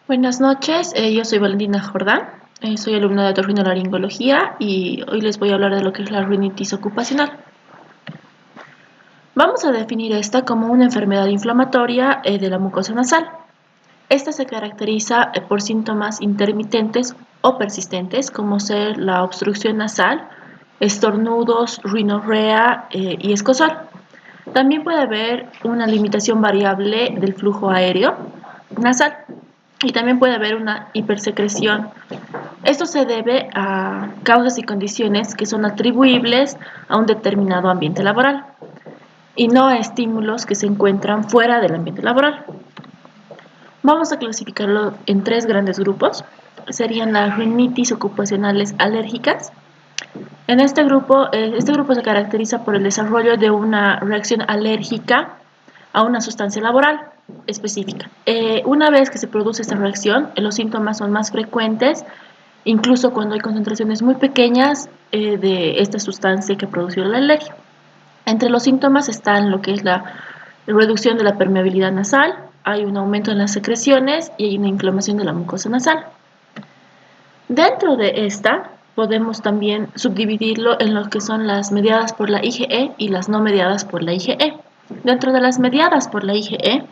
Buenas noches, yo soy Valentina Jordán, soy alumna de otorrinolaringología y hoy les voy a hablar de lo que es la rinitis ocupacional. Vamos a definir esta como una enfermedad inflamatoria de la mucosa nasal. Esta se caracteriza por síntomas intermitentes o persistentes como ser la obstrucción nasal, estornudos, rinorrea y escozor. También puede haber una limitación variable del flujo aéreo nasal y también puede haber una hipersecreción. Esto se debe a causas y condiciones que son atribuibles a un determinado ambiente laboral y no a estímulos que se encuentran fuera del ambiente laboral. Vamos a clasificarlo en tres grandes grupos. Serían las rinitis ocupacionales alérgicas. En este grupo se caracteriza por el desarrollo de una reacción alérgica a una sustancia laboral específica. Una vez que se produce esta reacción, los síntomas son más frecuentes, incluso cuando hay concentraciones muy pequeñas de esta sustancia que produjo la alergia. Entre los síntomas están lo que es la reducción de la permeabilidad nasal, hay un aumento en las secreciones y hay una inflamación de la mucosa nasal. Dentro de esta podemos también subdividirlo en lo que son las mediadas por la IgE y las no mediadas por la IgE. Dentro de las mediadas por la IgE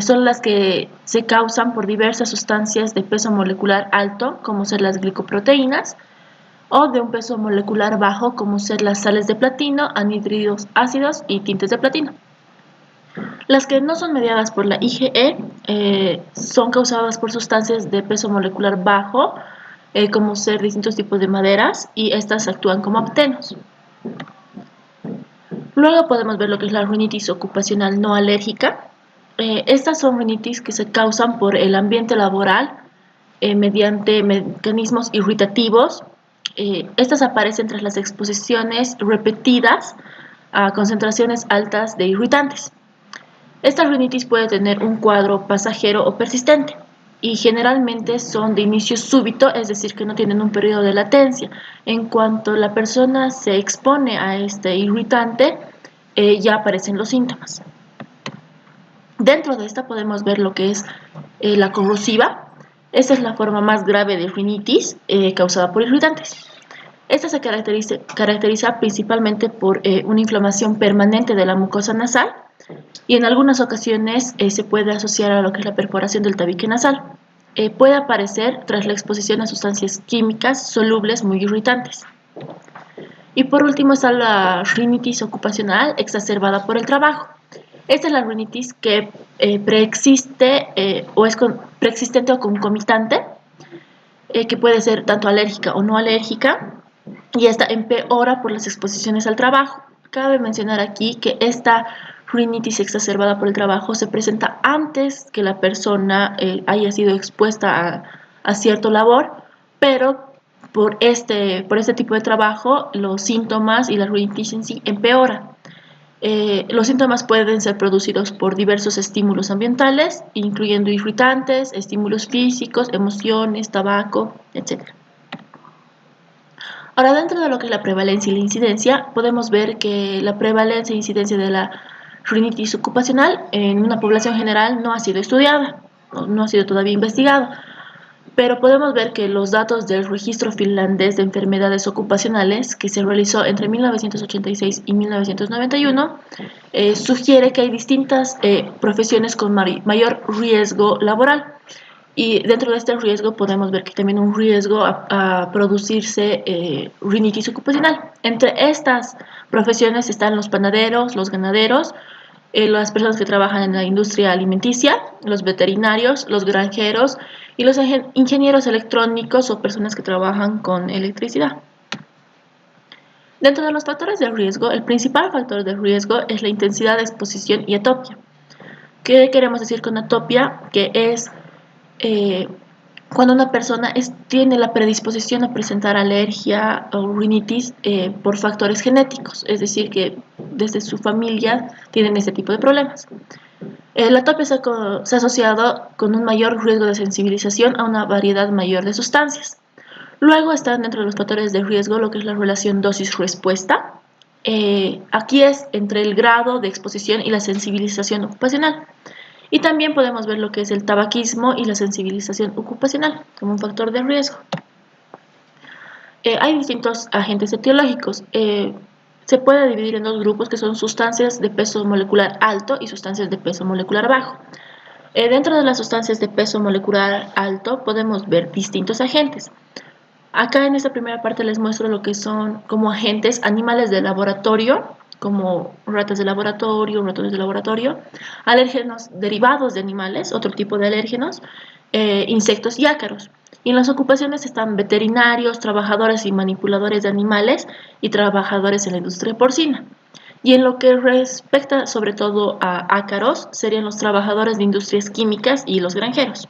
son las que se causan por diversas sustancias de peso molecular alto, como ser las glicoproteínas, o de un peso molecular bajo, como ser las sales de platino, anhídridos ácidos y tintes de platino. Las que no son mediadas por la IgE son causadas por sustancias de peso molecular bajo, como ser distintos tipos de maderas, y estas actúan como aptenos. Luego podemos ver lo que es la rinitis ocupacional no alérgica. Estas son rinitis que se causan por el ambiente laboral mediante mecanismos irritativos. Estas aparecen tras las exposiciones repetidas a concentraciones altas de irritantes. Esta rinitis puede tener un cuadro pasajero o persistente y generalmente son de inicio súbito, es decir, que no tienen un periodo de latencia. En cuanto la persona se expone a este irritante, ya aparecen los síntomas. Dentro de esta podemos ver lo que es la corrosiva. Esta es la forma más grave de rinitis causada por irritantes. Esta se caracteriza principalmente por una inflamación permanente de la mucosa nasal y en algunas ocasiones se puede asociar a lo que es la perforación del tabique nasal. Puede aparecer tras la exposición a sustancias químicas solubles muy irritantes. Y por último está la rinitis ocupacional exacerbada por el trabajo. Esta es la rinitis que preexiste o es preexistente o concomitante, que puede ser tanto alérgica o no alérgica, y esta empeora por las exposiciones al trabajo. Cabe mencionar aquí que esta rinitis exacerbada por el trabajo se presenta antes que la persona haya sido expuesta a cierto labor, pero por este tipo de trabajo los síntomas y la rinitis en sí empeoran. Los síntomas pueden ser producidos por diversos estímulos ambientales, incluyendo irritantes, estímulos físicos, emociones, tabaco, etc. Ahora, dentro de lo que es la prevalencia y la incidencia, podemos ver que la prevalencia e incidencia de la rinitis ocupacional en una población general no ha sido estudiada, no ha sido todavía investigada, pero podemos ver que los datos del registro finlandés de enfermedades ocupacionales, que se realizó entre 1986 y 1991, sugiere que hay distintas profesiones con mayor riesgo laboral. Y dentro de este riesgo podemos ver que también un riesgo a producirse rinitis ocupacional. Entre estas profesiones están los panaderos, los ganaderos, las personas que trabajan en la industria alimenticia, los veterinarios, los granjeros y los ingenieros electrónicos o personas que trabajan con electricidad. Dentro de los factores de riesgo, el principal factor de riesgo es la intensidad de exposición y atopia. ¿Qué queremos decir con atopia? Que es cuando una persona tiene la predisposición a presentar alergia o rinitis por factores genéticos, es decir, que desde su familia tienen este tipo de problemas. La atopia se ha asociado con un mayor riesgo de sensibilización a una variedad mayor de sustancias. Luego están dentro de los factores de riesgo lo que es la relación dosis-respuesta. Aquí es entre el grado de exposición y la sensibilización ocupacional. Y también podemos ver lo que es el tabaquismo y la sensibilización ocupacional como un factor de riesgo. Hay distintos agentes etiológicos. Se puede dividir en dos grupos que son sustancias de peso molecular alto y sustancias de peso molecular bajo. Dentro de las sustancias de peso molecular alto podemos ver distintos agentes. Acá en esta primera parte les muestro lo que son como agentes animales de laboratorio, como ratas de laboratorio, ratones de laboratorio, alérgenos derivados de animales, otro tipo de alérgenos, insectos y ácaros. Y en las ocupaciones están veterinarios, trabajadores y manipuladores de animales y trabajadores en la industria porcina. Y en lo que respecta sobre todo a ácaros, serían los trabajadores de industrias químicas y los granjeros.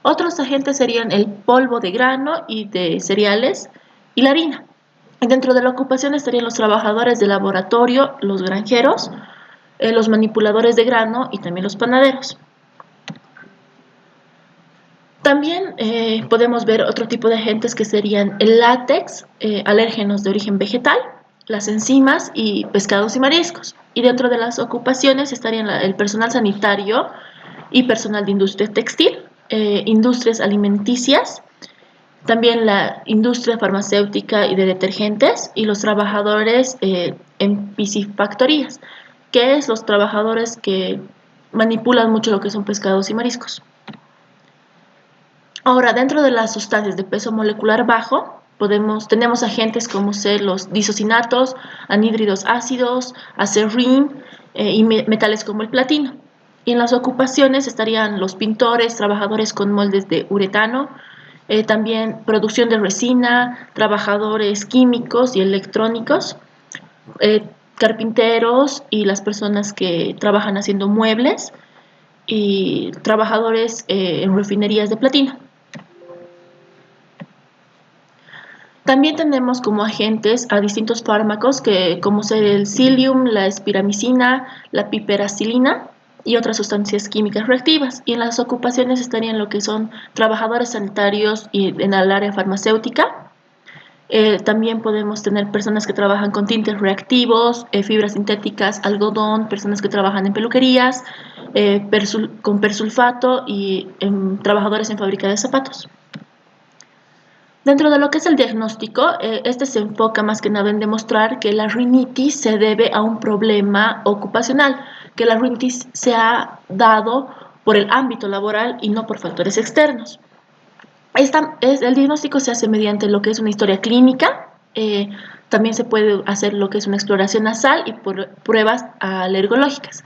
Otros agentes serían el polvo de grano y de cereales y la harina. Dentro de la ocupación estarían los trabajadores de laboratorio, los granjeros, los manipuladores de grano y también los panaderos. También podemos ver otro tipo de agentes que serían el látex, alérgenos de origen vegetal, las enzimas y pescados y mariscos. Y dentro de las ocupaciones estarían el personal sanitario y personal de industria textil, industrias alimenticias, también la industria farmacéutica y de detergentes y los trabajadores en piscifactorías, que es los trabajadores que manipulan mucho lo que son pescados y mariscos. Ahora, dentro de las sustancias de peso molecular bajo, tenemos agentes como ser los disocinatos, anhídridos ácidos, acerrín y metales como el platino. Y en las ocupaciones estarían los pintores, trabajadores con moldes de uretano, también producción de resina, trabajadores químicos y electrónicos, carpinteros y las personas que trabajan haciendo muebles y trabajadores en refinerías de platino. También tenemos como agentes a distintos fármacos como ser el psyllium, la espiramicina, la piperacilina y otras sustancias químicas reactivas. Y en las ocupaciones estarían lo que son trabajadores sanitarios y en el área farmacéutica. También podemos tener personas que trabajan con tintes reactivos, fibras sintéticas, algodón, personas que trabajan en peluquerías, con persulfato y trabajadores en fábrica de zapatos. Dentro de lo que es el diagnóstico, este se enfoca más que nada en demostrar que la rinitis se debe a un problema ocupacional, que la rinitis se ha dado por el ámbito laboral y no por factores externos. El diagnóstico se hace mediante lo que es una historia clínica, también se puede hacer lo que es una exploración nasal y por pruebas alergológicas.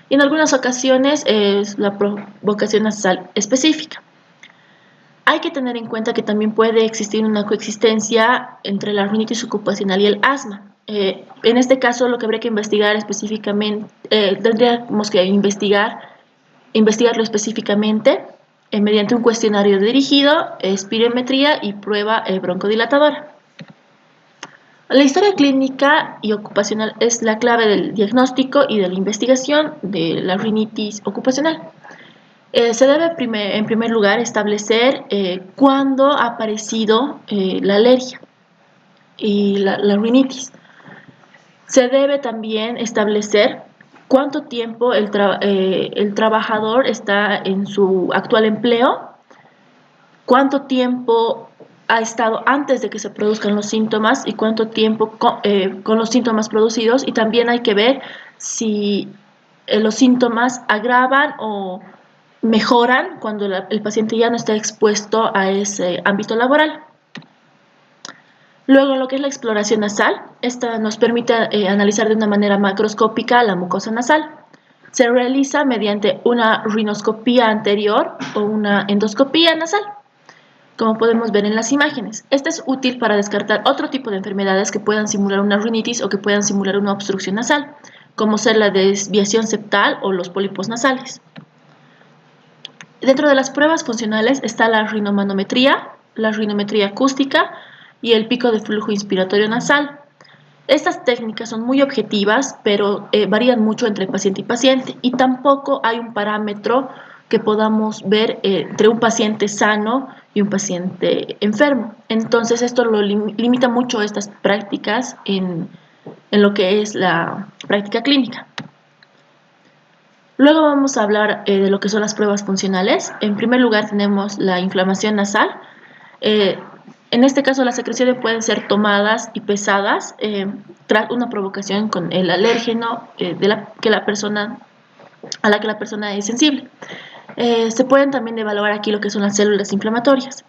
Y en algunas ocasiones es la provocación nasal específica. Hay que tener en cuenta que también puede existir una coexistencia entre la rinitis ocupacional y el asma. En este caso, lo que habría que investigar específicamente, tendríamos que investigarlo específicamente mediante un cuestionario dirigido, espirometría y prueba broncodilatadora. La historia clínica y ocupacional es la clave del diagnóstico y de la investigación de la rinitis ocupacional. Se debe en primer lugar establecer cuándo ha aparecido la alergia y la rinitis. Se debe también establecer cuánto tiempo el trabajador está en su actual empleo, cuánto tiempo ha estado antes de que se produzcan los síntomas y cuánto tiempo con los síntomas producidos, y también hay que ver si los síntomas agravan o mejoran cuando el paciente ya no está expuesto a ese ámbito laboral. Luego, lo que es la exploración nasal, esta nos permite analizar de una manera macroscópica la mucosa nasal. Se realiza mediante una rinoscopía anterior o una endoscopía nasal, como podemos ver en las imágenes. Esta es útil para descartar otro tipo de enfermedades que puedan simular una rinitis o que puedan simular una obstrucción nasal, como ser la desviación septal o los pólipos nasales. Dentro de las pruebas funcionales está la rinomanometría, la rinometría acústica y el pico de flujo inspiratorio nasal. Estas técnicas son muy objetivas, pero varían mucho entre paciente y paciente, y tampoco hay un parámetro que podamos ver entre un paciente sano y un paciente enfermo. Entonces esto lo limita mucho estas prácticas en lo que es la práctica clínica. Luego vamos a hablar de lo que son las pruebas funcionales. En primer lugar tenemos la inflamación nasal. En este caso las secreciones pueden ser tomadas y pesadas tras una provocación con el alérgeno a la que la persona es sensible. Se pueden también evaluar aquí lo que son las células inflamatorias.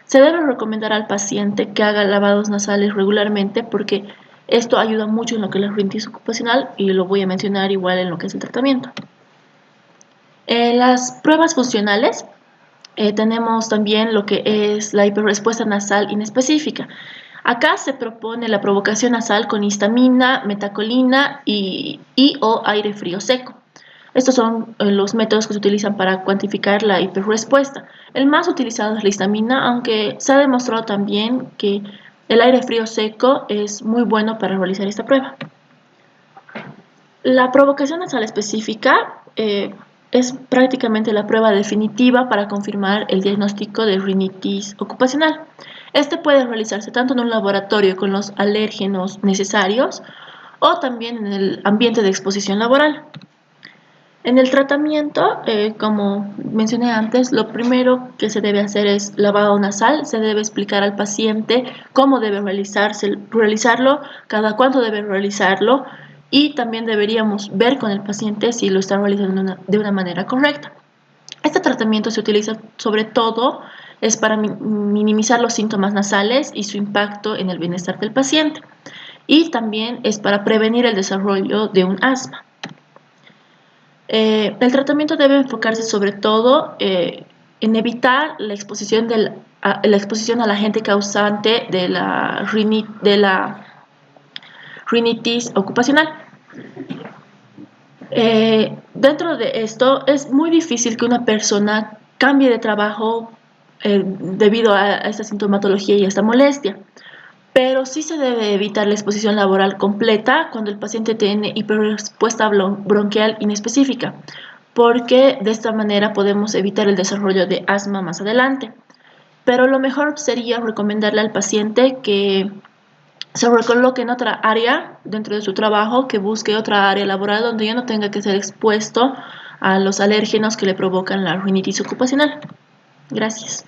Se debe recomendar al paciente que haga lavados nasales regularmente porque esto ayuda mucho en lo que es la rinitis ocupacional y lo voy a mencionar igual en lo que es el tratamiento. En las pruebas funcionales tenemos también lo que es la hiperrespuesta nasal inespecífica. Acá se propone la provocación nasal con histamina, metacolina o aire frío seco. Estos son los métodos que se utilizan para cuantificar la hiperrespuesta. El más utilizado es la histamina, aunque se ha demostrado también que el aire frío seco es muy bueno para realizar esta prueba. La provocación nasal específica es prácticamente la prueba definitiva para confirmar el diagnóstico de rinitis ocupacional. Este puede realizarse tanto en un laboratorio con los alérgenos necesarios o también en el ambiente de exposición laboral. En el tratamiento, como mencioné antes, lo primero que se debe hacer es lavado nasal. Se debe explicar al paciente cómo debe realizarlo, cada cuánto debe realizarlo y también deberíamos ver con el paciente si lo está realizando de una manera correcta. Este tratamiento se utiliza sobre todo es para minimizar los síntomas nasales y su impacto en el bienestar del paciente y también es para prevenir el desarrollo de un asma. El tratamiento debe enfocarse sobre todo en evitar la exposición al agente causante de la rinitis ocupacional. Dentro de esto es muy difícil que una persona cambie de trabajo debido a esta sintomatología y a esta molestia. Pero sí se debe evitar la exposición laboral completa cuando el paciente tiene hiperrespuesta bronquial inespecífica, porque de esta manera podemos evitar el desarrollo de asma más adelante. Pero lo mejor sería recomendarle al paciente que se recoloque en otra área dentro de su trabajo, que busque otra área laboral donde ya no tenga que ser expuesto a los alérgenos que le provocan la rinitis ocupacional. Gracias.